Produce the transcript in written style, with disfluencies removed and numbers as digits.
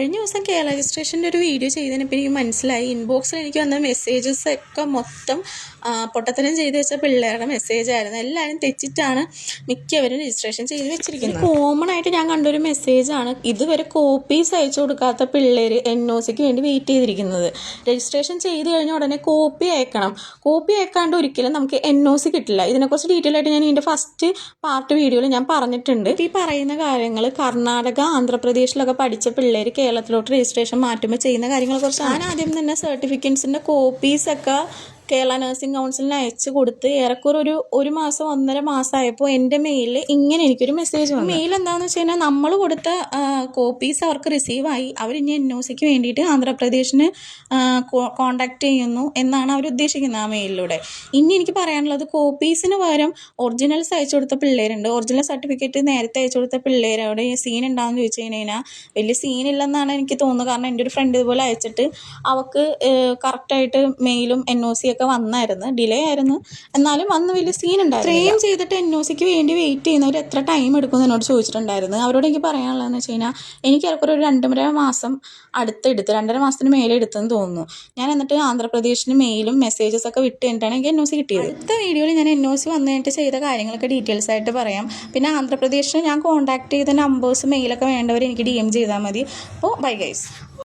കഴിഞ്ഞ ദിവസം കേരള രജിസ്ട്രേഷൻ്റെ ഒരു വീഡിയോ ചെയ്തതിനിപ്പോൾ എനിക്ക് മനസ്സിലായി ഇൻബോക്സിൽ എനിക്ക് വന്ന മെസ്സേജസ് ഒക്കെ മൊത്തം പൊട്ടത്തരം ചെയ്ത് വെച്ച പിള്ളേരുടെ മെസ്സേജായിരുന്നു. എല്ലാവരും തെറ്റിച്ചാണ് മിക്കവരും രജിസ്ട്രേഷൻ ചെയ്ത് വെച്ചിരിക്കുന്നത്. കോമൺ ആയിട്ട് ഞാൻ കണ്ടൊരു മെസ്സേജാണ് ഇതുവരെ കോപ്പീസ് അയച്ചു കൊടുക്കാത്ത പിള്ളേർ NOCക്ക് വേണ്ടി വെയിറ്റ് ചെയ്തിരിക്കുന്നത്. രജിസ്ട്രേഷൻ ചെയ്ത് കഴിഞ്ഞ ഉടനെ കോപ്പി അയക്കണം. കോപ്പി അയക്കാണ്ട് ഒരിക്കലും നമുക്ക് NOC കിട്ടില്ല. ഇതിനെക്കുറിച്ച് ഡീറ്റെയിൽ ആയിട്ട് ഞാൻ ഇതിൻ്റെ ഫസ്റ്റ് പാർട്ട് വീഡിയോയിൽ ഞാൻ പറഞ്ഞിട്ടുണ്ട്. ഈ പറയുന്ന കാര്യങ്ങൾ കർണാടക ആന്ധ്രാപ്രദേശിലൊക്കെ പഠിച്ച പിള്ളേർ കേരളത്തിലോട്ട് രജിസ്ട്രേഷൻ മാറ്റുമ്പോൾ ചെയ്യുന്ന കാര്യങ്ങളെക്കുറിച്ച് ഞാൻ ആദ്യം തന്നെ സർട്ടിഫിക്കറ്റ്സിൻ്റെ കോപ്പീസൊക്കെ കേരള നഴ്സിംഗ് കൗൺസിലിന് അയച്ചു കൊടുത്ത് ഏറെക്കുറെ ഒരു മാസം 1.5 മാസമായപ്പോൾ എൻ്റെ മെയിലിൽ ഇങ്ങനെ എനിക്കൊരു മെസ്സേജ് വന്നു. മെയിൽ എന്താണെന്ന് വെച്ച് കഴിഞ്ഞാൽ നമ്മൾ കൊടുത്ത കോപ്പീസ് അവർക്ക് റിസീവായി, അവർ ഇനി NOCക്ക് വേണ്ടിയിട്ട് ആന്ധ്രാപ്രദേശിന് കോണ്ടാക്ട് ചെയ്യുന്നു എന്നാണ് അവർ ഉദ്ദേശിക്കുന്നത് ആ മെയിലിലൂടെ. ഇനി എനിക്ക് പറയാനുള്ളത് കോപ്പീസിന് പകരം ഒറിജിനൽസ് അയച്ചു കൊടുത്ത പിള്ളേരുണ്ട്. ഒറിജിനൽ സർട്ടിഫിക്കറ്റ് നേരത്തെ അയച്ചു കൊടുത്ത പിള്ളേരോട് സീൻ ഉണ്ടാകുമെന്ന് ചോദിച്ചു കഴിഞ്ഞാൽ വലിയ സീനില്ലെന്നാണ് എനിക്ക് തോന്നുന്നത്. കാരണം എൻ്റെ ഒരു ഫ്രണ്ട് ഇതുപോലെ അയച്ചിട്ട് അവൾക്ക് കറക്റ്റായിട്ട് മെയിലും NOC ഒക്കെ വന്നായിരുന്നു. ഡിലേ ആയിരുന്നു, എന്നാലും വന്ന് വലിയ സീൻ ഉണ്ടായിരുന്നു. ഇത്രയും ചെയ്തിട്ട് NOCക്ക് വേണ്ടി വെയിറ്റ് ചെയ്യുന്നവർ എത്ര ടൈം എടുക്കുമെന്ന് എന്നോട് ചോദിച്ചിട്ടുണ്ടായിരുന്നു. അവരോട് എനിക്ക് പറയാനുള്ളതെന്ന് വെച്ച് കഴിഞ്ഞാൽ എനിക്ക് ഏറെക്കുറെ ഒരു 2.5 മാസം അടുത്തെടുത്ത് 2.5 മാസത്തിന് മേലെ എടുത്തെന്ന് തോന്നുന്നു. ഞാൻ എന്നിട്ട് ആന്ധ്രാപ്രദേശിന് മെയിലും മെസ്സേജസ് ഒക്കെ വിട്ട് കഴിഞ്ഞിട്ടാണ് എനിക്ക് NOC കിട്ടിയത്. അടുത്ത വീഡിയോയിൽ ഞാൻ NOC വന്നു കഴിഞ്ഞിട്ട് ചെയ്ത കാര്യങ്ങളൊക്കെ ഡീറ്റെയിൽസ് ആയിട്ട് പറയാം. പിന്നെ ആന്ധ്രാപ്രദേശിന് ഞാൻ കോൺടാക്ട് ചെയ്ത നമ്പേഴ്സ് മെയിലൊക്കെ വേണ്ടവർ എനിക്ക് DM ചെയ്താൽ മതി. അപ്പോൾ ബൈ ഗൈസ്.